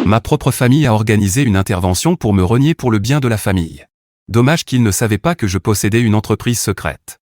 Ma propre famille a organisé une intervention pour me renier pour le bien de la famille. Dommage qu'ils ne savaient pas que je possédais une entreprise secrète.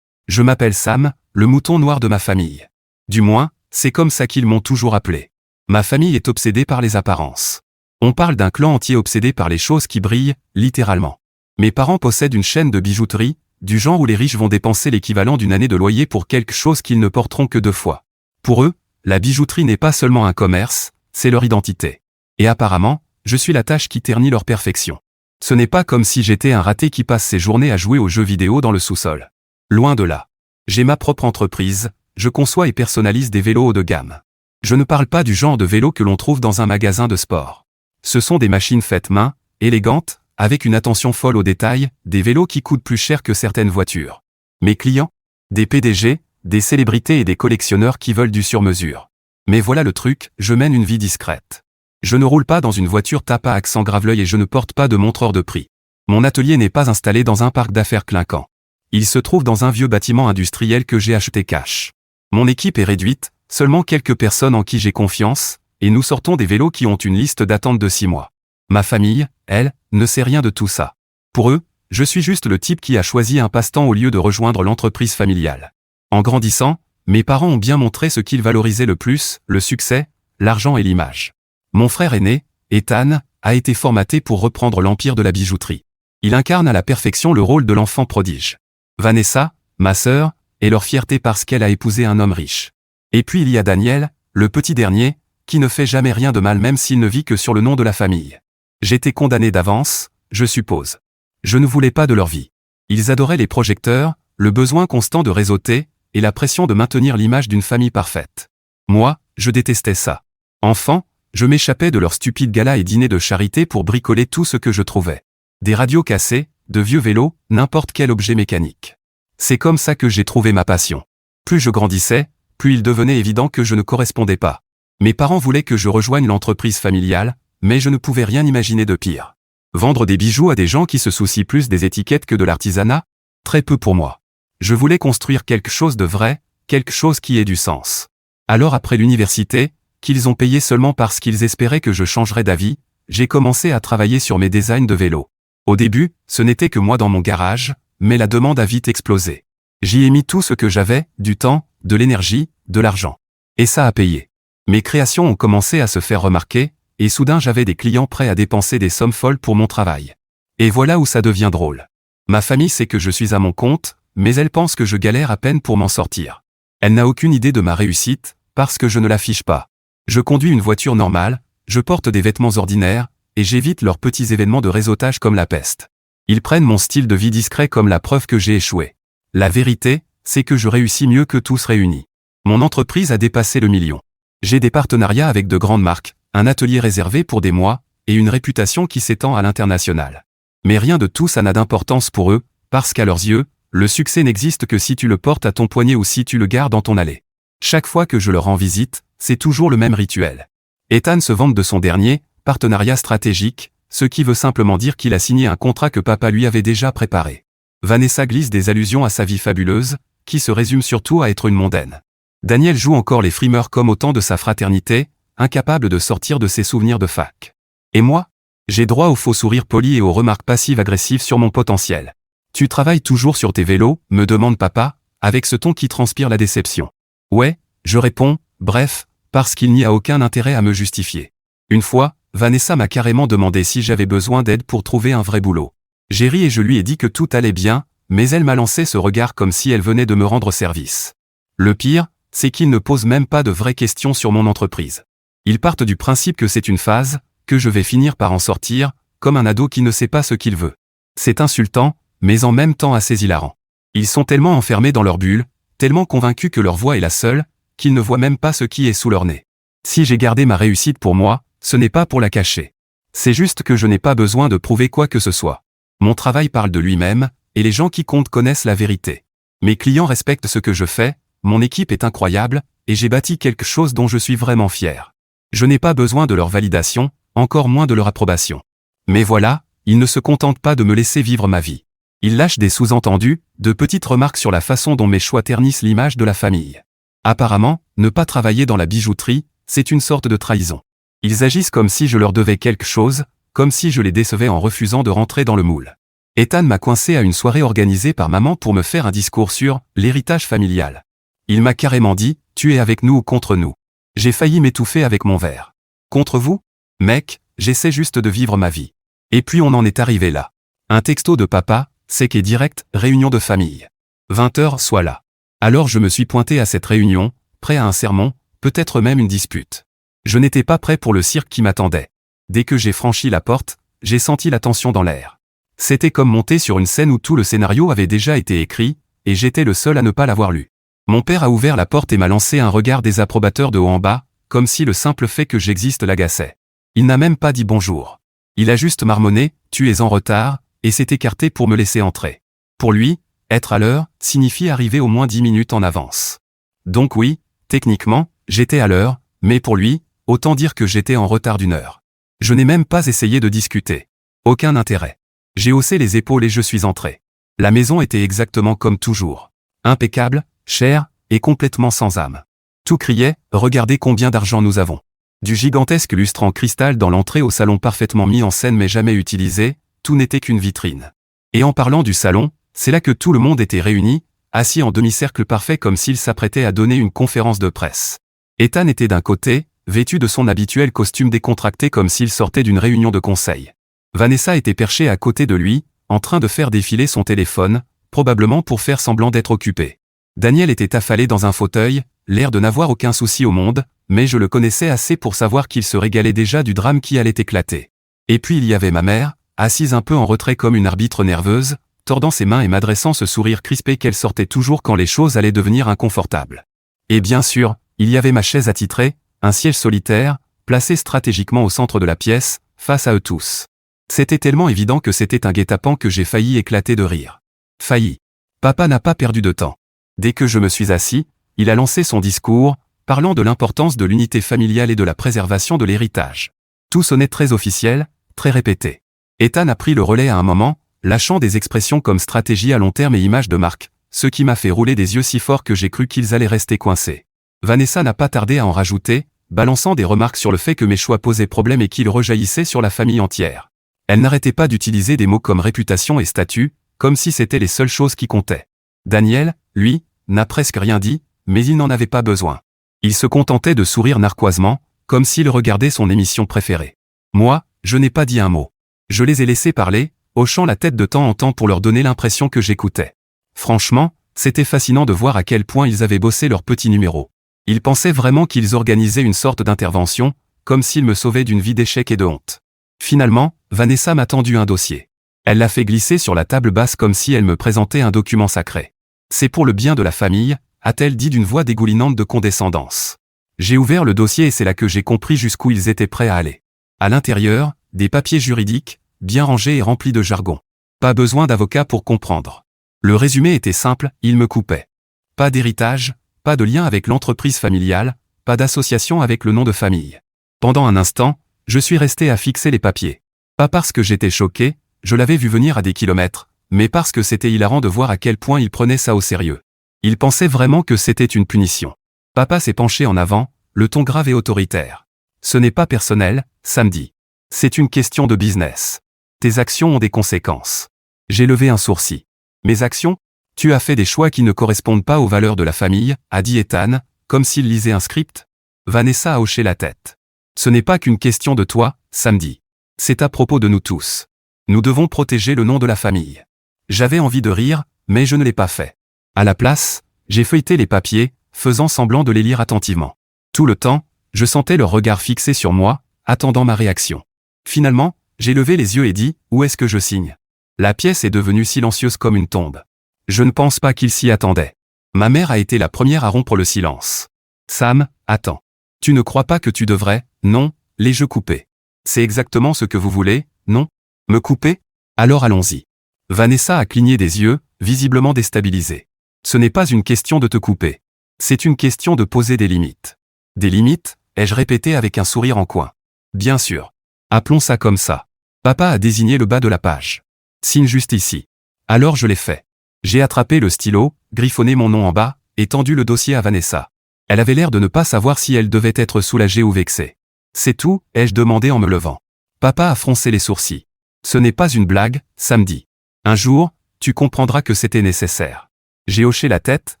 Je m'appelle Sam, le mouton noir de ma famille. Du moins, c'est comme ça qu'ils m'ont toujours appelé. Ma famille est obsédée par les apparences. On parle d'un clan entier obsédé par les choses qui brillent, littéralement. Mes parents possèdent une chaîne de bijouterie, du genre où les riches vont dépenser l'équivalent d'une année de loyer pour quelque chose qu'ils ne porteront que 2 fois. Pour eux, la bijouterie n'est pas seulement un commerce, c'est leur identité. Et apparemment, je suis la tâche qui ternit leur perfection. Ce n'est pas comme si j'étais un raté qui passe ses journées à jouer aux jeux vidéo dans le sous-sol. Loin de là. J'ai ma propre entreprise, je conçois et personnalise des vélos haut de gamme. Je ne parle pas du genre de vélo que l'on trouve dans un magasin de sport. Ce sont des machines faites main, élégantes, avec une attention folle aux détails, des vélos qui coûtent plus cher que certaines voitures. Mes clients? Des PDG, des célébrités et des collectionneurs qui veulent du sur-mesure. Mais voilà le truc, je mène une vie discrète. Je ne roule pas dans une voiture tape à accent grave-l'œil et je ne porte pas de montreur de prix. Mon atelier n'est pas installé dans un parc d'affaires clinquant. Il se trouve dans un vieux bâtiment industriel que j'ai acheté cash. Mon équipe est réduite, seulement quelques personnes en qui j'ai confiance, et nous sortons des vélos qui ont une liste d'attente de 6 mois. Ma famille, elle, ne sait rien de tout ça. Pour eux, je suis juste le type qui a choisi un passe-temps au lieu de rejoindre l'entreprise familiale. En grandissant, mes parents ont bien montré ce qu'ils valorisaient le plus, le succès, l'argent et l'image. Mon frère aîné, Ethan, a été formaté pour reprendre l'empire de la bijouterie. Il incarne à la perfection le rôle de l'enfant prodige. Vanessa, ma sœur, est leur fierté parce qu'elle a épousé un homme riche. Et puis il y a Daniel, le petit dernier, qui ne fait jamais rien de mal même s'il ne vit que sur le nom de la famille. J'étais condamné d'avance, je suppose. Je ne voulais pas de leur vie. Ils adoraient les projecteurs, le besoin constant de réseauter, et la pression de maintenir l'image d'une famille parfaite. Moi, je détestais ça. Enfant, je m'échappais de leurs stupides galas et dîners de charité pour bricoler tout ce que je trouvais. Des radios cassées, de vieux vélos, n'importe quel objet mécanique. C'est comme ça que j'ai trouvé ma passion. Plus je grandissais, plus il devenait évident que je ne correspondais pas. Mes parents voulaient que je rejoigne l'entreprise familiale, mais je ne pouvais rien imaginer de pire. Vendre des bijoux à des gens qui se soucient plus des étiquettes que de l'artisanat? Très peu pour moi. Je voulais construire quelque chose de vrai, quelque chose qui ait du sens. Alors après l'université, qu'ils ont payé seulement parce qu'ils espéraient que je changerais d'avis, j'ai commencé à travailler sur mes designs de vélos. Au début, ce n'était que moi dans mon garage, mais la demande a vite explosé. J'y ai mis tout ce que j'avais, du temps, de l'énergie, de l'argent. Et ça a payé. Mes créations ont commencé à se faire remarquer, et soudain j'avais des clients prêts à dépenser des sommes folles pour mon travail. Et voilà où ça devient drôle. Ma famille sait que je suis à mon compte, mais elle pense que je galère à peine pour m'en sortir. Elle n'a aucune idée de ma réussite, parce que je ne l'affiche pas. Je conduis une voiture normale, je porte des vêtements ordinaires, et j'évite leurs petits événements de réseautage comme la peste. Ils prennent mon style de vie discret comme la preuve que j'ai échoué. La vérité, c'est que je réussis mieux que tous réunis. Mon entreprise a dépassé le million. J'ai des partenariats avec de grandes marques, un atelier réservé pour des mois, et une réputation qui s'étend à l'international. Mais rien de tout ça n'a d'importance pour eux, parce qu'à leurs yeux, le succès n'existe que si tu le portes à ton poignet ou si tu le gardes dans ton allée. Chaque fois que je leur rends visite, c'est toujours le même rituel. Ethan se vante de son dernier partenariat stratégique, ce qui veut simplement dire qu'il a signé un contrat que papa lui avait déjà préparé. Vanessa glisse des allusions à sa vie fabuleuse, qui se résume surtout à être une mondaine. Daniel joue encore les frimeurs comme au temps de sa fraternité, incapable de sortir de ses souvenirs de fac. Et moi? J'ai droit aux faux sourires polis et aux remarques passives-agressives sur mon potentiel. Tu travailles toujours sur tes vélos, me demande papa, avec ce ton qui transpire la déception. Ouais, je réponds, bref, parce qu'il n'y a aucun intérêt à me justifier. Une fois, Vanessa m'a carrément demandé si j'avais besoin d'aide pour trouver un vrai boulot. J'ai ri et je lui ai dit que tout allait bien, mais elle m'a lancé ce regard comme si elle venait de me rendre service. Le pire, c'est qu'ils ne posent même pas de vraies questions sur mon entreprise. Ils partent du principe que c'est une phase, que je vais finir par en sortir, comme un ado qui ne sait pas ce qu'il veut. C'est insultant, mais en même temps assez hilarant. Ils sont tellement enfermés dans leur bulle, tellement convaincus que leur voix est la seule, qu'ils ne voient même pas ce qui est sous leur nez. Si j'ai gardé ma réussite pour moi, ce n'est pas pour la cacher. C'est juste que je n'ai pas besoin de prouver quoi que ce soit. Mon travail parle de lui-même, et les gens qui comptent connaissent la vérité. Mes clients respectent ce que je fais, mon équipe est incroyable, et j'ai bâti quelque chose dont je suis vraiment fier. Je n'ai pas besoin de leur validation, encore moins de leur approbation. Mais voilà, ils ne se contentent pas de me laisser vivre ma vie. Ils lâchent des sous-entendus, de petites remarques sur la façon dont mes choix ternissent l'image de la famille. Apparemment, ne pas travailler dans la bijouterie, c'est une sorte de trahison. Ils agissent comme si je leur devais quelque chose, comme si je les décevais en refusant de rentrer dans le moule. Ethan m'a coincé à une soirée organisée par maman pour me faire un discours sur l'héritage familial. Il m'a carrément dit, tu es avec nous ou contre nous. J'ai failli m'étouffer avec mon verre. Contre vous? Mec, j'essaie juste de vivre ma vie. Et puis on en est arrivé là. Un texto de papa, sec et direct, réunion de famille. 20h, sois là. Alors je me suis pointé à cette réunion, prêt à un sermon, peut-être même une dispute. Je n'étais pas prêt pour le cirque qui m'attendait. Dès que j'ai franchi la porte, j'ai senti la tension dans l'air. C'était comme monter sur une scène où tout le scénario avait déjà été écrit, et j'étais le seul à ne pas l'avoir lu. Mon père a ouvert la porte et m'a lancé un regard désapprobateur de haut en bas, comme si le simple fait que j'existe l'agaçait. Il n'a même pas dit bonjour. Il a juste marmonné, tu es en retard, et s'est écarté pour me laisser entrer. Pour lui, être à l'heure signifie arriver au moins 10 minutes en avance. Donc oui, techniquement, j'étais à l'heure, mais pour lui, autant dire que j'étais en retard d'1 heure. Je n'ai même pas essayé de discuter. Aucun intérêt. J'ai haussé les épaules et je suis entré. La maison était exactement comme toujours. Impeccable, chère, et complètement sans âme. Tout criait, regardez combien d'argent nous avons. Du gigantesque lustre en cristal dans l'entrée au salon parfaitement mis en scène mais jamais utilisé, tout n'était qu'une vitrine. Et en parlant du salon, c'est là que tout le monde était réuni, assis en demi-cercle parfait comme s'il s'apprêtait à donner une conférence de presse. Ethan était d'un côté, vêtu de son habituel costume décontracté comme s'il sortait d'une réunion de conseil. Vanessa était perchée à côté de lui, en train de faire défiler son téléphone, probablement pour faire semblant d'être occupé. Daniel était affalé dans un fauteuil, l'air de n'avoir aucun souci au monde, mais je le connaissais assez pour savoir qu'il se régalait déjà du drame qui allait éclater. Et puis il y avait ma mère, assise un peu en retrait comme une arbitre nerveuse, tordant ses mains et m'adressant ce sourire crispé qu'elle sortait toujours quand les choses allaient devenir inconfortables. Et bien sûr, il y avait ma chaise attitrée, un siège solitaire, placé stratégiquement au centre de la pièce, face à eux tous. C'était tellement évident que c'était un guet-apens que j'ai failli éclater de rire. Failli. Papa n'a pas perdu de temps. Dès que je me suis assis, il a lancé son discours, parlant de l'importance de l'unité familiale et de la préservation de l'héritage. Tout sonnait très officiel, très répété. Ethan a pris le relais à un moment, lâchant des expressions comme stratégie à long terme et image de marque, ce qui m'a fait rouler des yeux si fort que j'ai cru qu'ils allaient rester coincés. Vanessa n'a pas tardé à en rajouter, balançant des remarques sur le fait que mes choix posaient problème et qu'ils rejaillissaient sur la famille entière. Elle n'arrêtait pas d'utiliser des mots comme réputation et statut, comme si c'était les seules choses qui comptaient. Daniel, lui, n'a presque rien dit, mais il n'en avait pas besoin. Il se contentait de sourire narquoisement, comme s'il regardait son émission préférée. Moi, je n'ai pas dit un mot. Je les ai laissés parler, hochant la tête de temps en temps pour leur donner l'impression que j'écoutais. Franchement, c'était fascinant de voir à quel point ils avaient bossé leur petit numéro. Ils pensaient vraiment qu'ils organisaient une sorte d'intervention, comme s'ils me sauvaient d'une vie d'échec et de honte. Finalement, Vanessa m'a tendu un dossier. Elle l'a fait glisser sur la table basse comme si elle me présentait un document sacré. C'est pour le bien de la famille, a-t-elle dit d'une voix dégoulinante de condescendance. J'ai ouvert le dossier et c'est là que j'ai compris jusqu'où ils étaient prêts à aller. À l'intérieur, des papiers juridiques, bien rangés et remplis de jargon. Pas besoin d'avocat pour comprendre. Le résumé était simple, il me coupait. Pas d'héritage, pas de lien avec l'entreprise familiale, pas d'association avec le nom de famille. Pendant un instant, je suis resté à fixer les papiers. Pas parce que j'étais choqué, je l'avais vu venir à des kilomètres, mais parce que c'était hilarant de voir à quel point il prenait ça au sérieux. Il pensait vraiment que c'était une punition. Papa s'est penché en avant, le ton grave et autoritaire. Ce n'est pas personnel, samedi. C'est une question de business. Tes actions ont des conséquences. J'ai levé un sourcil. Mes actions? Tu as fait des choix qui ne correspondent pas aux valeurs de la famille, a dit Ethan, comme s'il lisait un script. Vanessa a hoché la tête. Ce n'est pas qu'une question de toi, samedi. C'est à propos de nous tous. Nous devons protéger le nom de la famille. J'avais envie de rire, mais je ne l'ai pas fait. À la place, j'ai feuilleté les papiers, faisant semblant de les lire attentivement. Tout le temps, je sentais leur regard fixé sur moi, attendant ma réaction. Finalement, j'ai levé les yeux et dit, où est-ce que je signe? La pièce est devenue silencieuse comme une tombe. Je ne pense pas qu'ils s'y attendaient. Ma mère a été la première à rompre le silence. Sam, attends. Tu ne crois pas que tu devrais, non, les jeux coupés. C'est exactement ce que vous voulez, non? Me couper? Alors allons-y. Vanessa a cligné des yeux, visiblement déstabilisée. Ce n'est pas une question de te couper. C'est une question de poser des limites. Des limites, ai-je répété avec un sourire en coin. Bien sûr. Appelons ça comme ça. Papa a désigné le bas de la page. Signe juste ici. Alors je l'ai fait. J'ai attrapé le stylo, griffonné mon nom en bas, et tendu le dossier à Vanessa. Elle avait l'air de ne pas savoir si elle devait être soulagée ou vexée. C'est tout, ai-je demandé en me levant. Papa a froncé les sourcils. Ce n'est pas une blague, samedi. Un jour, tu comprendras que c'était nécessaire. J'ai hoché la tête,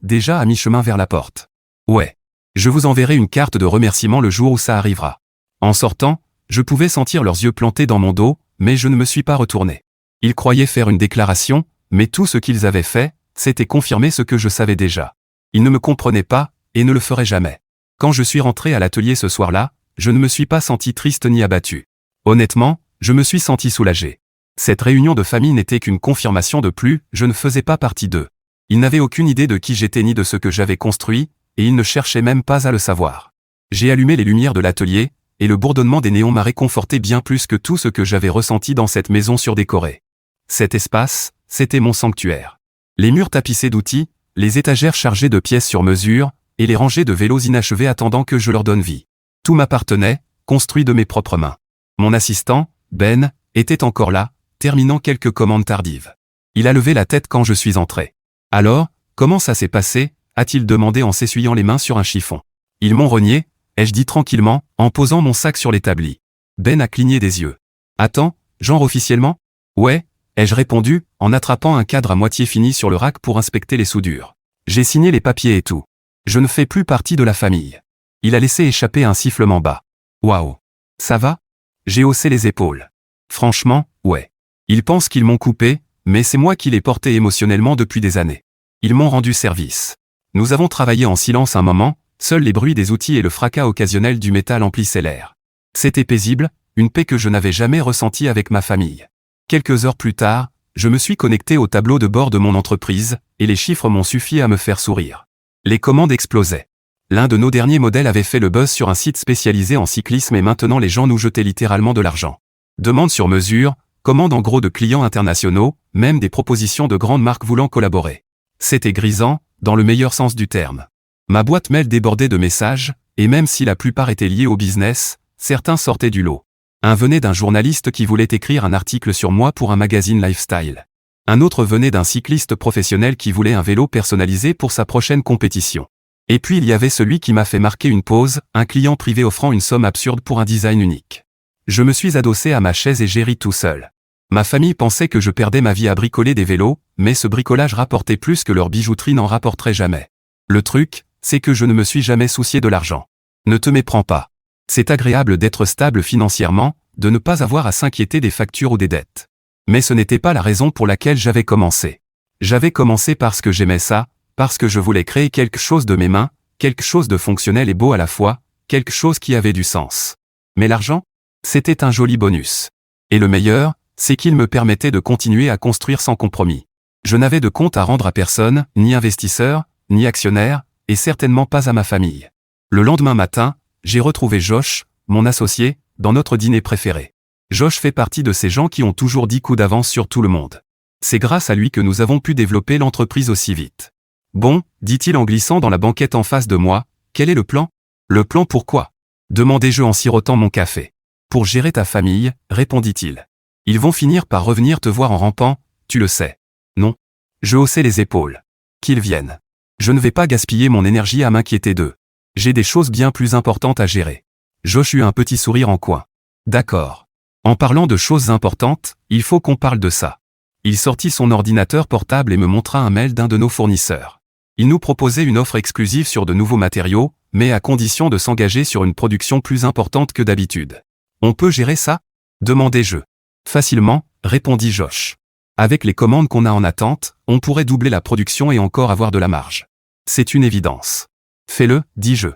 déjà à mi-chemin vers la porte. Ouais. Je vous enverrai une carte de remerciement le jour où ça arrivera. En sortant, je pouvais sentir leurs yeux plantés dans mon dos, mais je ne me suis pas retourné. Ils croyaient faire une déclaration, mais tout ce qu'ils avaient fait, c'était confirmer ce que je savais déjà. Ils ne me comprenaient pas, et ne le feraient jamais. Quand je suis rentré à l'atelier ce soir-là, je ne me suis pas senti triste ni abattu. Honnêtement, je me suis senti soulagé. Cette réunion de famille n'était qu'une confirmation de plus, je ne faisais pas partie d'eux. Ils n'avaient aucune idée de qui j'étais ni de ce que j'avais construit, et ils ne cherchaient même pas à le savoir. J'ai allumé les lumières de l'atelier, et le bourdonnement des néons m'a réconforté bien plus que tout ce que j'avais ressenti dans cette maison surdécorée. Cet espace, c'était mon sanctuaire. Les murs tapissés d'outils, les étagères chargées de pièces sur mesure, et les rangées de vélos inachevés attendant que je leur donne vie. Tout m'appartenait, construit de mes propres mains. Mon assistant, Ben, était encore là, terminant quelques commandes tardives. Il a levé la tête quand je suis entré. « Alors, comment ça s'est passé ?» a-t-il demandé en s'essuyant les mains sur un chiffon. « Ils m'ont renié », ai-je dit tranquillement, en posant mon sac sur l'établi. Ben a cligné des yeux. « Attends, genre officiellement ?»« Ouais », ai-je répondu, en attrapant un cadre à moitié fini sur le rack pour inspecter les soudures. J'ai signé les papiers et tout. Je ne fais plus partie de la famille. Il a laissé échapper un sifflement bas. Waouh. Ça va? J'ai haussé les épaules. Franchement, ouais. Ils pensent qu'ils m'ont coupé, mais c'est moi qui l'ai porté émotionnellement depuis des années. Ils m'ont rendu service. Nous avons travaillé en silence un moment, seuls les bruits des outils et le fracas occasionnel du métal emplissaient l'air. C'était paisible, une paix que je n'avais jamais ressentie avec ma famille. Quelques heures plus tard, je me suis connecté au tableau de bord de mon entreprise, et les chiffres m'ont suffi à me faire sourire. Les commandes explosaient. L'un de nos derniers modèles avait fait le buzz sur un site spécialisé en cyclisme et maintenant les gens nous jetaient littéralement de l'argent. Demande sur mesure, commandes en gros de clients internationaux, même des propositions de grandes marques voulant collaborer. C'était grisant, dans le meilleur sens du terme. Ma boîte mail débordait de messages, et même si la plupart étaient liés au business, certains sortaient du lot. Un venait d'un journaliste qui voulait écrire un article sur moi pour un magazine lifestyle. Un autre venait d'un cycliste professionnel qui voulait un vélo personnalisé pour sa prochaine compétition. Et puis il y avait celui qui m'a fait marquer une pause, un client privé offrant une somme absurde pour un design unique. Je me suis adossé à ma chaise et j'ai ri tout seul. Ma famille pensait que je perdais ma vie à bricoler des vélos, mais ce bricolage rapportait plus que leur bijouterie n'en rapporterait jamais. Le truc, c'est que je ne me suis jamais soucié de l'argent. Ne te méprends pas. C'est agréable d'être stable financièrement, de ne pas avoir à s'inquiéter des factures ou des dettes. Mais ce n'était pas la raison pour laquelle j'avais commencé. J'avais commencé parce que j'aimais ça, parce que je voulais créer quelque chose de mes mains, quelque chose de fonctionnel et beau à la fois, quelque chose qui avait du sens. Mais l'argent? C'était un joli bonus. Et le meilleur, c'est qu'il me permettait de continuer à construire sans compromis. Je n'avais de compte à rendre à personne, ni investisseur, ni actionnaire, et certainement pas à ma famille. Le lendemain matin, j'ai retrouvé Josh, mon associé, dans notre dîner préféré. Josh fait partie de ces gens qui ont toujours 10 coups d'avance sur tout le monde. C'est grâce à lui que nous avons pu développer l'entreprise aussi vite. Bon, dit-il en glissant dans la banquette en face de moi, quel est le plan? Le plan pourquoi? Demandai-je en sirotant mon café. Pour gérer ta famille, répondit-il. Ils vont finir par revenir te voir en rampant, tu le sais. Non. Je haussai les épaules. Qu'ils viennent. Je ne vais pas gaspiller mon énergie à m'inquiéter d'eux. J'ai des choses bien plus importantes à gérer. Josh eut un petit sourire en coin. D'accord. En parlant de choses importantes, il faut qu'on parle de ça. Il sortit son ordinateur portable et me montra un mail d'un de nos fournisseurs. Il nous proposait une offre exclusive sur de nouveaux matériaux, mais à condition de s'engager sur une production plus importante que d'habitude. On peut gérer ça? Demandai-je. Facilement, répondit Josh. Avec les commandes qu'on a en attente, on pourrait doubler la production et encore avoir de la marge. C'est une évidence. Fais-le, dis-je.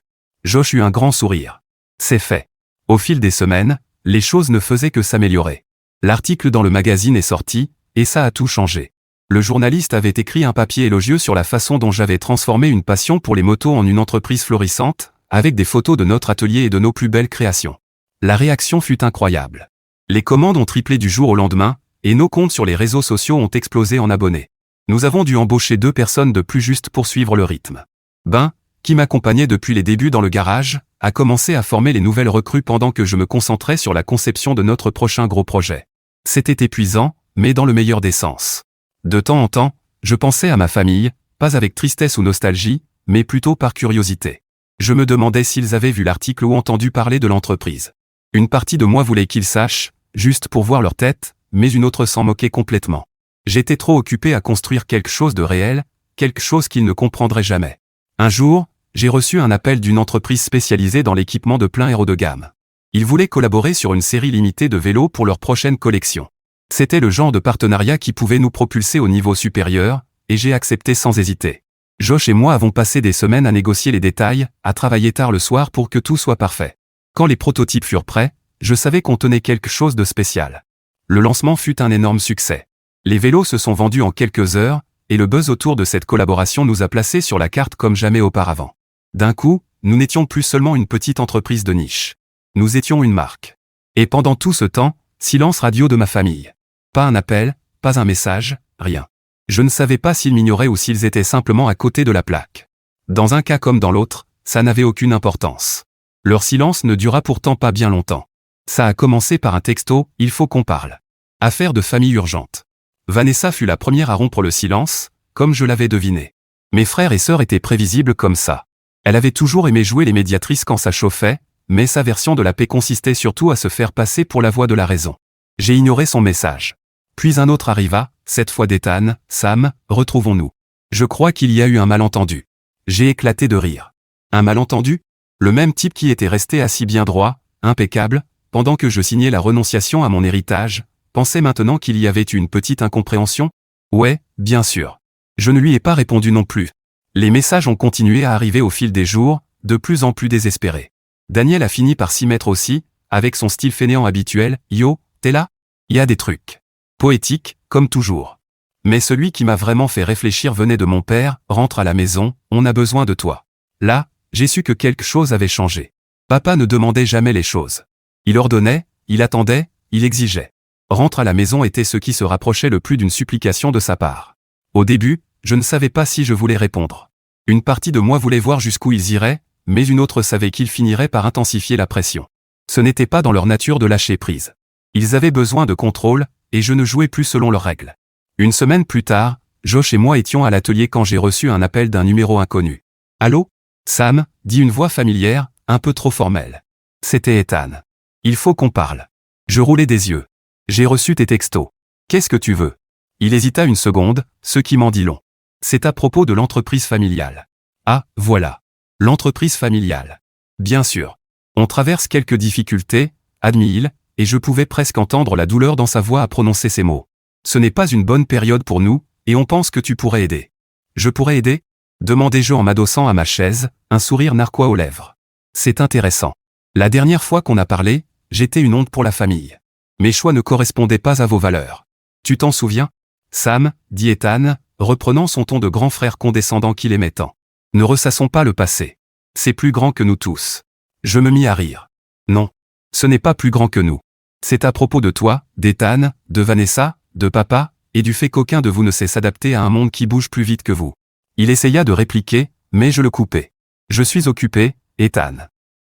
Josh eut un grand sourire. C'est fait. Au fil des semaines, les choses ne faisaient que s'améliorer. L'article dans le magazine est sorti, et ça a tout changé. Le journaliste avait écrit un papier élogieux sur la façon dont j'avais transformé une passion pour les motos en une entreprise florissante, avec des photos de notre atelier et de nos plus belles créations. La réaction fut incroyable. Les commandes ont triplé du jour au lendemain, et nos comptes sur les réseaux sociaux ont explosé en abonnés. Nous avons dû embaucher 2 personnes de plus juste pour suivre le rythme. Ben, qui m'accompagnait depuis les débuts dans le garage, a commencé à former les nouvelles recrues pendant que je me concentrais sur la conception de notre prochain gros projet. C'était épuisant, mais dans le meilleur des sens. De temps en temps, je pensais à ma famille, pas avec tristesse ou nostalgie, mais plutôt par curiosité. Je me demandais s'ils avaient vu l'article ou entendu parler de l'entreprise. Une partie de moi voulait qu'ils sachent, juste pour voir leur tête, mais une autre s'en moquait complètement. J'étais trop occupé à construire quelque chose de réel, quelque chose qu'ils ne comprendraient jamais. Un jour, j'ai reçu un appel d'une entreprise spécialisée dans l'équipement de plein aéro de gamme. Ils voulaient collaborer sur une série limitée de vélos pour leur prochaine collection. C'était le genre de partenariat qui pouvait nous propulser au niveau supérieur, et j'ai accepté sans hésiter. Josh et moi avons passé des semaines à négocier les détails, à travailler tard le soir pour que tout soit parfait. Quand les prototypes furent prêts, je savais qu'on tenait quelque chose de spécial. Le lancement fut un énorme succès. Les vélos se sont vendus en quelques heures, et le buzz autour de cette collaboration nous a placés sur la carte comme jamais auparavant. D'un coup, nous n'étions plus seulement une petite entreprise de niche. Nous étions une marque. Et pendant tout ce temps, silence radio de ma famille. Pas un appel, pas un message, rien. Je ne savais pas s'ils m'ignoraient ou s'ils étaient simplement à côté de la plaque. Dans un cas comme dans l'autre, ça n'avait aucune importance. Leur silence ne dura pourtant pas bien longtemps. Ça a commencé par un texto, il faut qu'on parle. Affaire de famille urgente. Vanessa fut la première à rompre le silence, comme je l'avais deviné. Mes frères et sœurs étaient prévisibles comme ça. Elle avait toujours aimé jouer les médiatrices quand ça chauffait, mais sa version de la paix consistait surtout à se faire passer pour la voix de la raison. J'ai ignoré son message. Puis un autre arriva, cette fois d'Ethan, Sam, retrouvons-nous. Je crois qu'il y a eu un malentendu. J'ai éclaté de rire. Un malentendu? Le même type qui était resté assis bien droit, impeccable, pendant que je signais la renonciation à mon héritage, pensait maintenant qu'il y avait eu une petite incompréhension? Ouais, bien sûr. Je ne lui ai pas répondu non plus. Les messages ont continué à arriver au fil des jours, de plus en plus désespérés. Daniel a fini par s'y mettre aussi, avec son style fainéant habituel, « Yo, t'es là? Y a des trucs. » Poétique, comme toujours. Mais celui qui m'a vraiment fait réfléchir venait de mon père, « Rentre à la maison, on a besoin de toi. » Là, j'ai su que quelque chose avait changé. Papa ne demandait jamais les choses. Il ordonnait, il attendait, il exigeait. Rentre à la maison était ce qui se rapprochait le plus d'une supplication de sa part. Au début, je ne savais pas si je voulais répondre. Une partie de moi voulait voir jusqu'où ils iraient, mais une autre savait qu'ils finiraient par intensifier la pression. Ce n'était pas dans leur nature de lâcher prise. Ils avaient besoin de contrôle, et je ne jouais plus selon leurs règles. Une semaine plus tard, Josh et moi étions à l'atelier quand j'ai reçu un appel d'un numéro inconnu. « Allô ? Sam » dit une voix familière, un peu trop formelle. C'était Ethan. « Il faut qu'on parle. » Je roulais des yeux. « J'ai reçu tes textos. Qu'est-ce que tu veux ?» Il hésita une seconde, ce qui m'en dit long. « C'est à propos de l'entreprise familiale. » Ah, voilà. L'entreprise familiale. Bien sûr. On traverse quelques difficultés, admit-il, et je pouvais presque entendre la douleur dans sa voix à prononcer ces mots. Ce n'est pas une bonne période pour nous, et on pense que tu pourrais aider. Je pourrais aider ? Demandai-je en m'adossant à ma chaise, un sourire narquois aux lèvres. C'est intéressant. La dernière fois qu'on a parlé, j'étais une honte pour la famille. Mes choix ne correspondaient pas à vos valeurs. Tu t'en souviens ? Sam, dit Ethan, reprenant son ton de grand frère condescendant qu'il aimait tant. Ne ressassons pas le passé. C'est plus grand que nous tous. Je me mis à rire. Non. Ce n'est pas plus grand que nous. C'est à propos de toi, d'Ethan, de Vanessa, de papa, et du fait qu'aucun de vous ne sait s'adapter à un monde qui bouge plus vite que vous. Il essaya de répliquer, mais je le coupai. Je suis occupé, Ethan.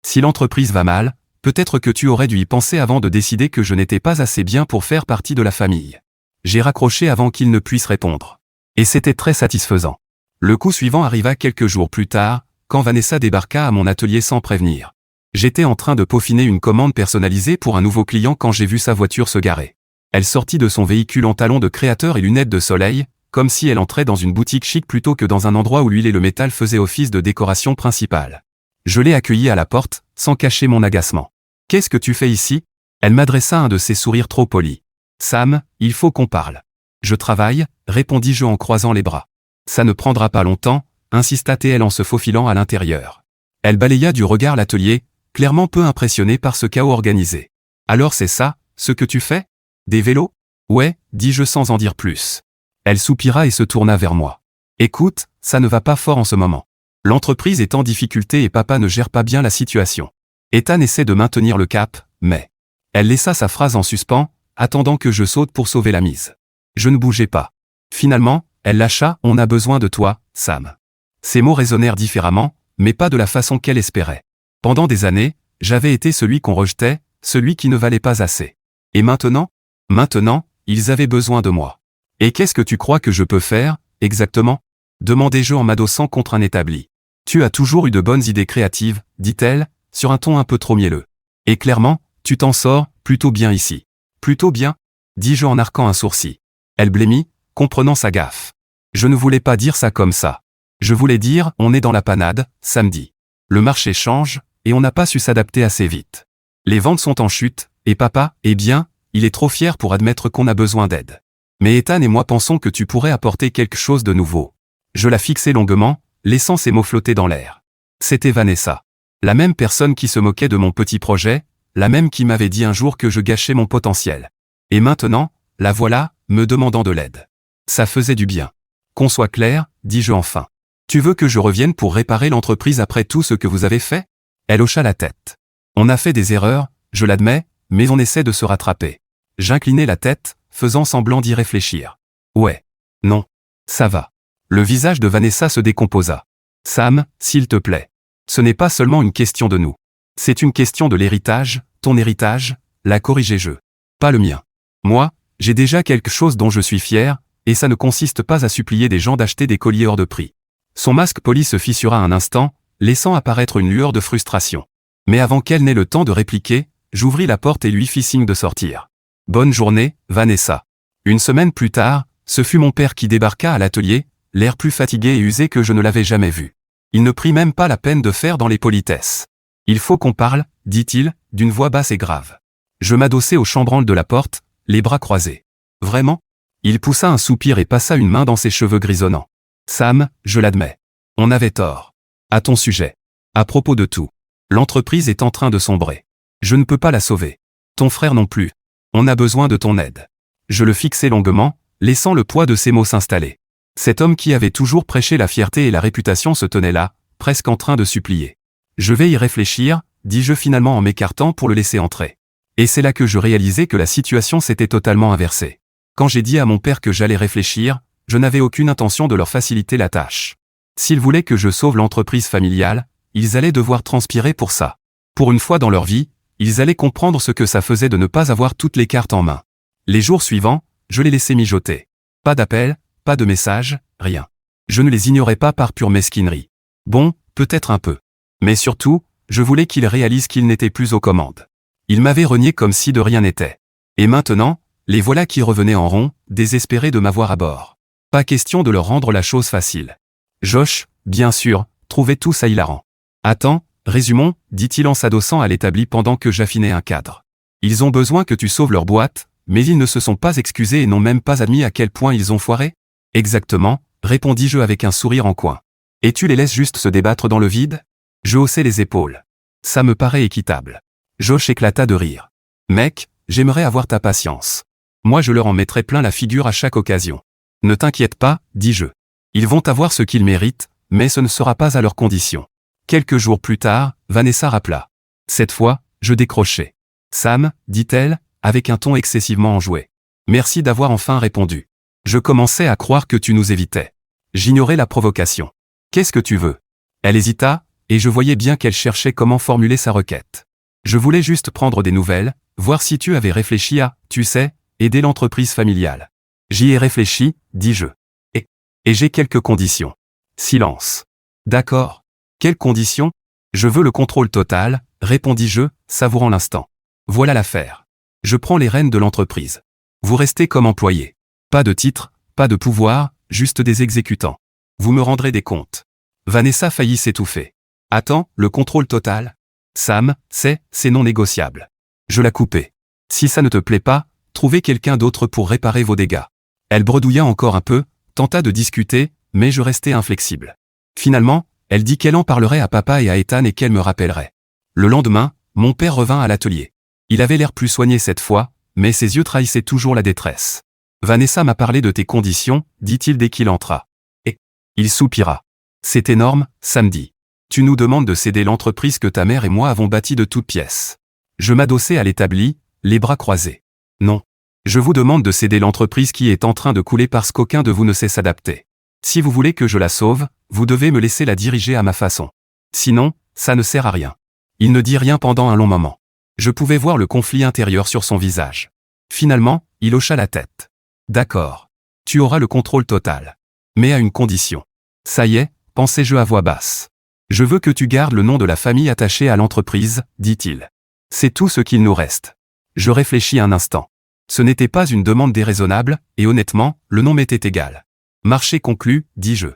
Si l'entreprise va mal, peut-être que tu aurais dû y penser avant de décider que je n'étais pas assez bien pour faire partie de la famille. J'ai raccroché avant qu'il ne puisse répondre. Et c'était très satisfaisant. Le coup suivant arriva quelques jours plus tard, quand Vanessa débarqua à mon atelier sans prévenir. J'étais en train de peaufiner une commande personnalisée pour un nouveau client quand j'ai vu sa voiture se garer. Elle sortit de son véhicule en talons de créateur et lunettes de soleil, comme si elle entrait dans une boutique chic plutôt que dans un endroit où l'huile et le métal faisaient office de décoration principale. Je l'ai accueillie à la porte, sans cacher mon agacement. « Qu'est-ce que tu fais ici ?» Elle m'adressa un de ses sourires trop polis. « Sam, il faut qu'on parle. »« Je travaille, » répondis-je en croisant les bras. « Ça ne prendra pas longtemps, » insista-t-elle en se faufilant à l'intérieur. Elle balaya du regard l'atelier, clairement peu impressionnée par ce chaos organisé. « Alors c'est ça, ce que tu fais ? Des vélos ? » ?»« Ouais, dis-je sans en dire plus. » Elle soupira et se tourna vers moi. « Écoute, ça ne va pas fort en ce moment. L'entreprise est en difficulté et papa ne gère pas bien la situation. Ethan essaie de maintenir le cap, mais... » Elle laissa sa phrase en suspens, attendant que je saute pour sauver la mise. Je ne bougeais pas. Finalement, elle lâcha « On a besoin de toi, Sam. » Ces mots résonnèrent différemment, mais pas de la façon qu'elle espérait. Pendant des années, j'avais été celui qu'on rejetait, celui qui ne valait pas assez. Et maintenant ? Maintenant, ils avaient besoin de moi. Et qu'est-ce que tu crois que je peux faire, exactement ? Demandai-je en m'adossant contre un établi. Tu as toujours eu de bonnes idées créatives, dit-elle, sur un ton un peu trop mielleux. Et clairement, Tu t'en sors plutôt bien ici. Plutôt bien, dis-je en arquant un sourcil. Elle blêmit, comprenant sa gaffe. Je ne voulais pas dire ça comme ça. Je voulais dire, on est dans la panade, samedi. Le marché change, et on n'a pas su s'adapter assez vite. Les ventes sont en chute, et papa, eh bien, il est trop fier pour admettre qu'on a besoin d'aide. Mais Ethan et moi pensons que tu pourrais apporter quelque chose de nouveau. Je la fixai longuement, laissant ses mots flotter dans l'air. C'était Vanessa. La même personne qui se moquait de mon petit projet, la même qui m'avait dit un jour que je gâchais mon potentiel. Et maintenant, la voilà, me demandant de l'aide. Ça faisait du bien. Qu'on soit clair, dis-je enfin. Tu veux que je revienne pour réparer l'entreprise après tout ce que vous avez fait? Elle hocha la tête. On a fait des erreurs, je l'admets, mais on essaie de se rattraper. J'inclinai la tête, faisant semblant d'y réfléchir. Ouais. Non. Ça va. Le visage de Vanessa se décomposa. Sam, s'il te plaît. Ce n'est pas seulement une question de nous. C'est une question de l'héritage, ton héritage, la corrigez-je. Pas le mien. Moi, j'ai déjà quelque chose dont je suis fier, et ça ne consiste pas à supplier des gens d'acheter des colliers hors de prix. Son masque poli se fissura un instant, laissant apparaître une lueur de frustration. Mais avant qu'elle n'ait le temps de répliquer, j'ouvris la porte et lui fis signe de sortir. Bonne journée, Vanessa. Une semaine plus tard, ce fut mon père qui débarqua à l'atelier, l'air plus fatigué et usé que je ne l'avais jamais vu. Il ne prit même pas la peine de faire dans les politesses. Il faut qu'on parle, dit-il, d'une voix basse et grave. Je m'adossai au chambranle de la porte, les bras croisés. Vraiment? Il poussa un soupir et passa une main dans ses cheveux grisonnants. Sam, je l'admets. On avait tort. À ton sujet. À propos de tout. L'entreprise est en train de sombrer. Je ne peux pas la sauver. Ton frère non plus. On a besoin de ton aide. Je le fixai longuement, laissant le poids de ses mots s'installer. Cet homme qui avait toujours prêché la fierté et la réputation se tenait là, presque en train de supplier. Je vais y réfléchir, dis-je finalement en m'écartant pour le laisser entrer. Et c'est là que je réalisai que la situation s'était totalement inversée. Quand j'ai dit à mon père que j'allais réfléchir, je n'avais aucune intention de leur faciliter la tâche. S'ils voulaient que je sauve l'entreprise familiale, ils allaient devoir transpirer pour ça. Pour une fois dans leur vie, ils allaient comprendre ce que ça faisait de ne pas avoir toutes les cartes en main. Les jours suivants, je les laissais mijoter. Pas d'appel, pas de message, rien. Je ne les ignorais pas par pure mesquinerie. Bon, peut-être un peu. Mais surtout, je voulais qu'ils réalisent qu'ils n'étaient plus aux commandes. Ils m'avaient renié comme si de rien n'était. Et maintenant, les voilà qui revenaient en rond, désespérés de m'avoir à bord. Pas question de leur rendre la chose facile. Josh, bien sûr, trouvait tout ça hilarant. Attends, résumons, dit-il en s'adossant à l'établi pendant que j'affinais un cadre. Ils ont besoin que tu sauves leur boîte, mais ils ne se sont pas excusés et n'ont même pas admis à quel point ils ont foiré? Exactement, répondis-je avec un sourire en coin. Et tu les laisses juste se débattre dans le vide? Je haussai les épaules. Ça me paraît équitable. Josh éclata de rire. Mec, j'aimerais avoir ta patience. Moi je leur en mettrai plein la figure à chaque occasion. Ne t'inquiète pas, dis-je. Ils vont avoir ce qu'ils méritent, mais ce ne sera pas à leurs conditions. Quelques jours plus tard, Vanessa rappela. Cette fois, je décrochai. Sam, dit-elle, avec un ton excessivement enjoué. Merci d'avoir enfin répondu. Je commençais à croire que tu nous évitais. J'ignorais la provocation. Qu'est-ce que tu veux? Elle hésita, et je voyais bien qu'elle cherchait comment formuler sa requête. Je voulais juste prendre des nouvelles, voir si tu avais réfléchi à, tu sais, aider l'entreprise familiale. J'y ai réfléchi, dis-je. Et j'ai quelques conditions. Silence. D'accord. Quelles conditions? Je veux le contrôle total, répondis-je, savourant l'instant. Voilà l'affaire. Je prends les rênes de l'entreprise. Vous restez comme employé. Pas de titre, pas de pouvoir, juste des exécutants. Vous me rendrez des comptes. Vanessa faillit s'étouffer. Attends, le contrôle total? Sam, c'est non négociable. Je la coupai. Si ça ne te plaît pas, trouvez quelqu'un d'autre pour réparer vos dégâts. Elle bredouilla encore un peu, tenta de discuter, mais je restais inflexible. Finalement, elle dit qu'elle en parlerait à papa et à Ethan et qu'elle me rappellerait. Le lendemain, mon père revint à l'atelier. Il avait l'air plus soigné cette fois, mais ses yeux trahissaient toujours la détresse. Vanessa m'a parlé de tes conditions, dit-il dès qu'il entra. Et il soupira. C'est énorme, samedi. Tu nous demandes de céder l'entreprise que ta mère et moi avons bâtie de toutes pièces. Je m'adossai à l'établi, les bras croisés. Non. Je vous demande de céder l'entreprise qui est en train de couler parce qu'aucun de vous ne sait s'adapter. Si vous voulez que je la sauve, vous devez me laisser la diriger à ma façon. Sinon, ça ne sert à rien. Il ne dit rien pendant un long moment. Je pouvais voir le conflit intérieur sur son visage. Finalement, il hocha la tête. D'accord. Tu auras le contrôle total. Mais à une condition. Ça y est, pensai-je à voix basse. Je veux que tu gardes le nom de la famille attaché à l'entreprise, dit-il. C'est tout ce qu'il nous reste. Je réfléchis un instant. Ce n'était pas une demande déraisonnable, et honnêtement, le nom m'était égal. Marché conclu, dis-je.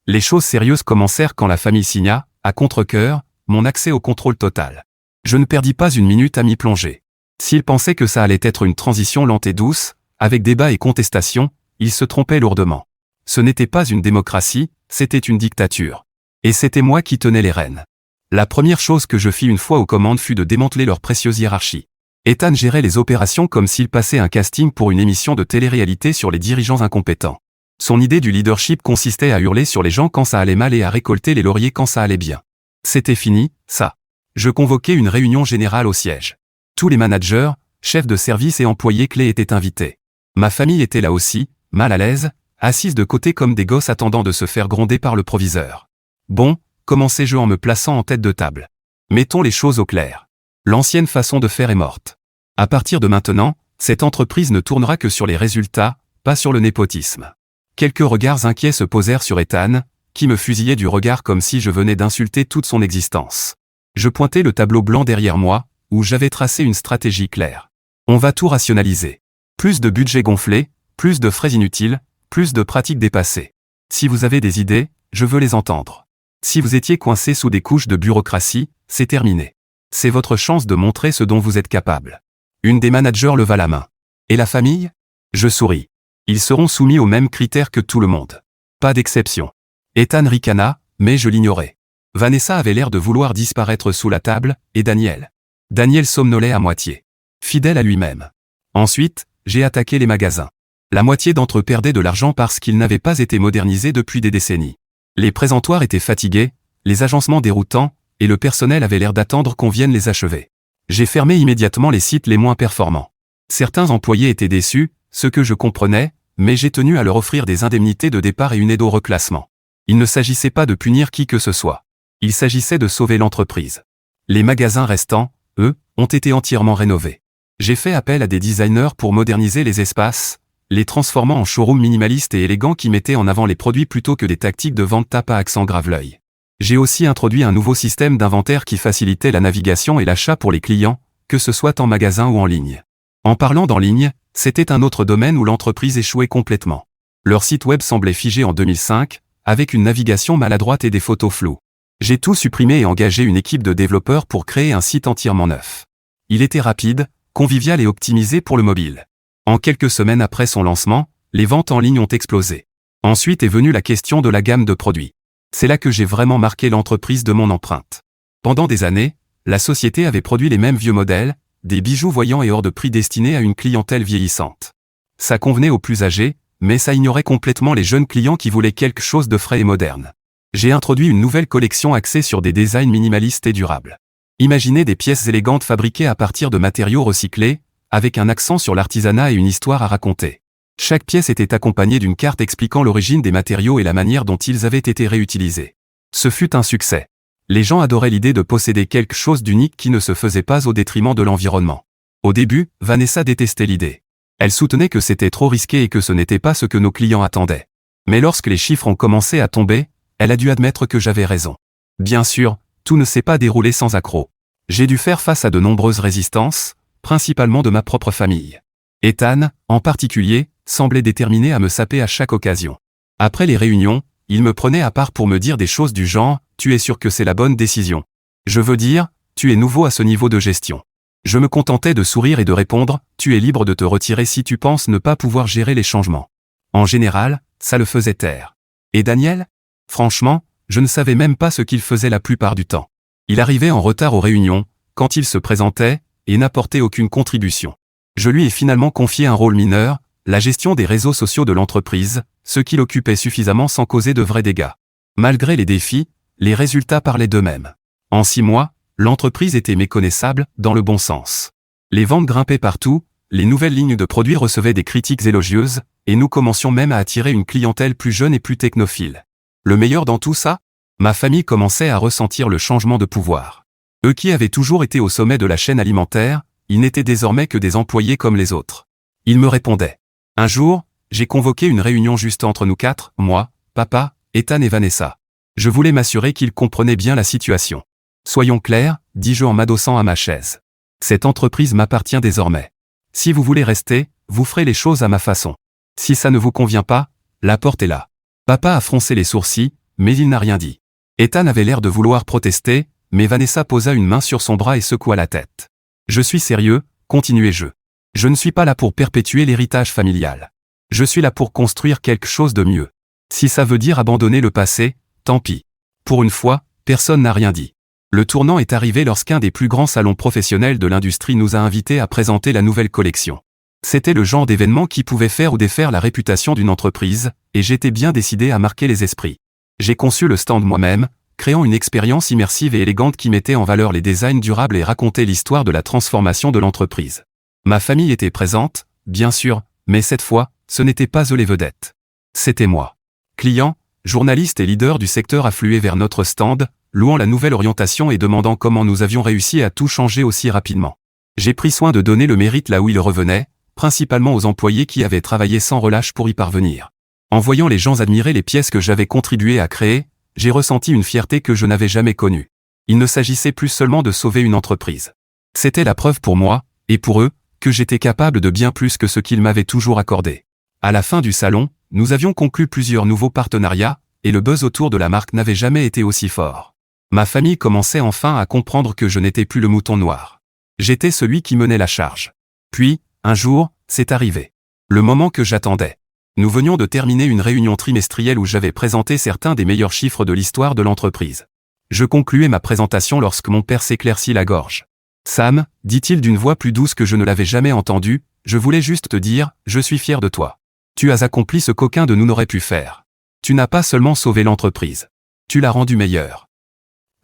Les choses sérieuses commencèrent quand la famille signa, à contre-cœur, mon accès au contrôle total. Je ne perdis pas une minute à m'y plonger. S'ils pensaient que ça allait être une transition lente et douce, avec débat et contestation, ils se trompaient lourdement. Ce n'était pas une démocratie, c'était une dictature. Et c'était moi qui tenais les rênes. La première chose que je fis une fois aux commandes fut de démanteler leur précieuse hiérarchie. Ethan gérait les opérations comme s'il passait un casting pour une émission de télé-réalité sur les dirigeants incompétents. Son idée du leadership consistait à hurler sur les gens quand ça allait mal et à récolter les lauriers quand ça allait bien. C'était fini, ça. Je convoquai une réunion générale au siège. Tous les managers, chefs de service et employés clés étaient invités. Ma famille était là aussi, mal à l'aise, assise de côté comme des gosses attendant de se faire gronder par le proviseur. Bon, commençai-je en me plaçant en tête de table. Mettons les choses au clair. L'ancienne façon de faire est morte. À partir de maintenant, cette entreprise ne tournera que sur les résultats, pas sur le népotisme. Quelques regards inquiets se posèrent sur Ethan, qui me fusillait du regard comme si je venais d'insulter toute son existence. Je pointai le tableau blanc derrière moi, où j'avais tracé une stratégie claire. On va tout rationaliser. Plus de budget gonflé, plus de frais inutiles, plus de pratiques dépassées. Si vous avez des idées, je veux les entendre. Si vous étiez coincé sous des couches de bureaucratie, c'est terminé. C'est votre chance de montrer ce dont vous êtes capable. Une des managers leva la main. Et la famille ? Je souris. Ils seront soumis aux mêmes critères que tout le monde. Pas d'exception. Ethan ricana, mais je l'ignorais. Vanessa avait l'air de vouloir disparaître sous la table, et Daniel somnolait à moitié. Fidèle à lui-même. Ensuite, j'ai attaqué les magasins. La moitié d'entre eux perdaient de l'argent parce qu'ils n'avaient pas été modernisés depuis des décennies. Les présentoirs étaient fatigués, les agencements déroutants, et le personnel avait l'air d'attendre qu'on vienne les achever. J'ai fermé immédiatement les sites les moins performants. Certains employés étaient déçus, ce que je comprenais, mais j'ai tenu à leur offrir des indemnités de départ et une aide au reclassement. Il ne s'agissait pas de punir qui que ce soit. Il s'agissait de sauver l'entreprise. Les magasins restants, eux, ont été entièrement rénovés. J'ai fait appel à des designers pour moderniser les espaces, les transformant en showrooms minimalistes et élégants qui mettaient en avant les produits plutôt que des tactiques de vente tape à accent grave-l'œil. J'ai aussi introduit un nouveau système d'inventaire qui facilitait la navigation et l'achat pour les clients, que ce soit en magasin ou en ligne. En parlant d'en ligne, c'était un autre domaine où l'entreprise échouait complètement. Leur site web semblait figé en 2005, avec une navigation maladroite et des photos floues. J'ai tout supprimé et engagé une équipe de développeurs pour créer un site entièrement neuf. Il était rapide, convivial et optimisé pour le mobile. En quelques semaines après son lancement, les ventes en ligne ont explosé. Ensuite est venue la question de la gamme de produits. C'est là que j'ai vraiment marqué l'entreprise de mon empreinte. Pendant des années, la société avait produit les mêmes vieux modèles, des bijoux voyants et hors de prix destinés à une clientèle vieillissante. Ça convenait aux plus âgés, mais ça ignorait complètement les jeunes clients qui voulaient quelque chose de frais et moderne. J'ai introduit une nouvelle collection axée sur des designs minimalistes et durables. Imaginez des pièces élégantes fabriquées à partir de matériaux recyclés, avec un accent sur l'artisanat et une histoire à raconter. Chaque pièce était accompagnée d'une carte expliquant l'origine des matériaux et la manière dont ils avaient été réutilisés. Ce fut un succès. Les gens adoraient l'idée de posséder quelque chose d'unique qui ne se faisait pas au détriment de l'environnement. Au début, Vanessa détestait l'idée. Elle soutenait que c'était trop risqué et que ce n'était pas ce que nos clients attendaient. Mais lorsque les chiffres ont commencé à tomber, elle a dû admettre que j'avais raison. Bien sûr, tout ne s'est pas déroulé sans accroc. J'ai dû faire face à de nombreuses résistances, principalement de ma propre famille. Ethan, en particulier, semblait déterminé à me saper à chaque occasion. Après les réunions, il me prenait à part pour me dire des choses du genre « Tu es sûr que c'est la bonne décision ? Je veux dire, tu es nouveau à ce niveau de gestion. » Je me contentais de sourire et de répondre « Tu es libre de te retirer si tu penses ne pas pouvoir gérer les changements. » En général, ça le faisait taire. Et Daniel ? Franchement, je ne savais même pas ce qu'il faisait la plupart du temps. Il arrivait en retard aux réunions, quand il se présentait, et n'apportait aucune contribution. Je lui ai finalement confié un rôle mineur, la gestion des réseaux sociaux de l'entreprise, ce qui l'occupait suffisamment sans causer de vrais dégâts. Malgré les défis, les résultats parlaient d'eux-mêmes. En 6 mois, l'entreprise était méconnaissable, dans le bon sens. Les ventes grimpaient partout, les nouvelles lignes de produits recevaient des critiques élogieuses, et nous commencions même à attirer une clientèle plus jeune et plus technophile. Le meilleur dans tout ça ? Ma famille commençait à ressentir le changement de pouvoir. Eux qui avaient toujours été au sommet de la chaîne alimentaire, ils n'étaient désormais que des employés comme les autres. Ils me répondaient. Un jour, j'ai convoqué une réunion juste entre nous 4, moi, papa, Ethan et Vanessa. Je voulais m'assurer qu'ils comprenaient bien la situation. Soyons clairs, dis-je en m'adossant à ma chaise. Cette entreprise m'appartient désormais. Si vous voulez rester, vous ferez les choses à ma façon. Si ça ne vous convient pas, la porte est là. Papa a froncé les sourcils, mais il n'a rien dit. Ethan avait l'air de vouloir protester, mais Vanessa posa une main sur son bras et secoua la tête. Je suis sérieux, continuai-je. Je ne suis pas là pour perpétuer l'héritage familial. Je suis là pour construire quelque chose de mieux. Si ça veut dire abandonner le passé, tant pis. Pour une fois, personne n'a rien dit. Le tournant est arrivé lorsqu'un des plus grands salons professionnels de l'industrie nous a invités à présenter la nouvelle collection. C'était le genre d'événement qui pouvait faire ou défaire la réputation d'une entreprise, et j'étais bien décidé à marquer les esprits. J'ai conçu le stand moi-même, créant une expérience immersive et élégante qui mettait en valeur les designs durables et racontait l'histoire de la transformation de l'entreprise. Ma famille était présente, bien sûr, mais cette fois, ce n'était pas eux les vedettes. C'était moi. Clients, journalistes et leaders du secteur affluaient vers notre stand, louant la nouvelle orientation et demandant comment nous avions réussi à tout changer aussi rapidement. J'ai pris soin de donner le mérite là où il revenait, principalement aux employés qui avaient travaillé sans relâche pour y parvenir. En voyant les gens admirer les pièces que j'avais contribué à créer, j'ai ressenti une fierté que je n'avais jamais connue. Il ne s'agissait plus seulement de sauver une entreprise. C'était la preuve pour moi, et pour eux, que j'étais capable de bien plus que ce qu'ils m'avaient toujours accordé. À la fin du salon, nous avions conclu plusieurs nouveaux partenariats, et le buzz autour de la marque n'avait jamais été aussi fort. Ma famille commençait enfin à comprendre que je n'étais plus le mouton noir. J'étais celui qui menait la charge. Puis, un jour, c'est arrivé. Le moment que j'attendais. Nous venions de terminer une réunion trimestrielle où j'avais présenté certains des meilleurs chiffres de l'histoire de l'entreprise. Je concluais ma présentation lorsque mon père s'éclaircit la gorge. « Sam, dit-il d'une voix plus douce que je ne l'avais jamais entendue, je voulais juste te dire, je suis fier de toi. Tu as accompli ce qu'aucun de nous n'aurait pu faire. Tu n'as pas seulement sauvé l'entreprise. Tu l'as rendue meilleure. »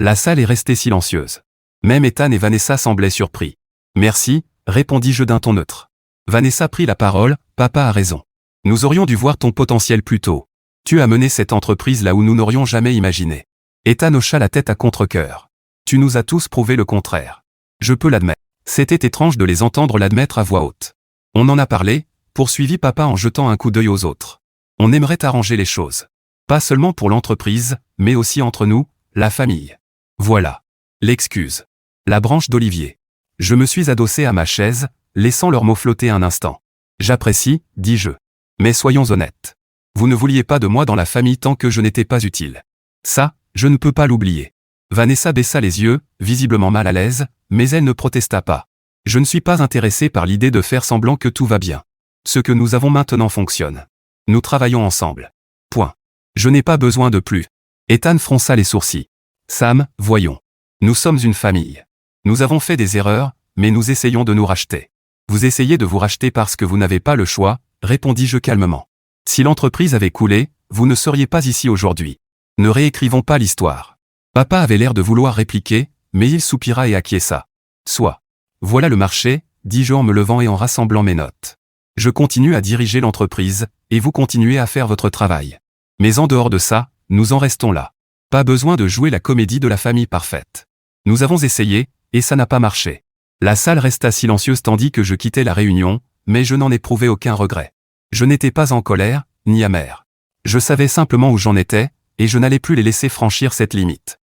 La salle est restée silencieuse. Même Ethan et Vanessa semblaient surpris. « Merci, répondis-je d'un ton neutre. Vanessa prit la parole, papa a raison. Nous aurions dû voir ton potentiel plus tôt. Tu as mené cette entreprise là où nous n'aurions jamais imaginé. Ethan hocha la tête à contre-cœur. Tu nous as tous prouvé le contraire. Je peux l'admettre. C'était étrange de les entendre l'admettre à voix haute. On en a parlé, poursuivit papa en jetant un coup d'œil aux autres. On aimerait arranger les choses. Pas seulement pour l'entreprise, mais aussi entre nous, la famille. Voilà. L'excuse. La branche d'olivier. Je me suis adossé à ma chaise, laissant leurs mots flotter un instant. J'apprécie, dis-je. Mais soyons honnêtes. Vous ne vouliez pas de moi dans la famille tant que je n'étais pas utile. Ça, je ne peux pas l'oublier. Vanessa baissa les yeux, visiblement mal à l'aise, mais elle ne protesta pas. Je ne suis pas intéressé par l'idée de faire semblant que tout va bien. Ce que nous avons maintenant fonctionne. Nous travaillons ensemble. Point. Je n'ai pas besoin de plus. Ethan fronça les sourcils. Sam, voyons. Nous sommes une famille. Nous avons fait des erreurs, mais nous essayons de nous racheter. Vous essayez de vous racheter parce que vous n'avez pas le choix, répondis-je calmement. Si l'entreprise avait coulé, vous ne seriez pas ici aujourd'hui. Ne réécrivons pas l'histoire. Papa avait l'air de vouloir répliquer, mais il soupira et acquiesça. Soit. Voilà le marché, dis-je en me levant et en rassemblant mes notes. Je continue à diriger l'entreprise, et vous continuez à faire votre travail. Mais en dehors de ça, nous en restons là. Pas besoin de jouer la comédie de la famille parfaite. Nous avons essayé, et ça n'a pas marché. La salle resta silencieuse tandis que je quittais la réunion, mais je n'en éprouvais aucun regret. Je n'étais pas en colère, ni amer. Je savais simplement où j'en étais, et je n'allais plus les laisser franchir cette limite.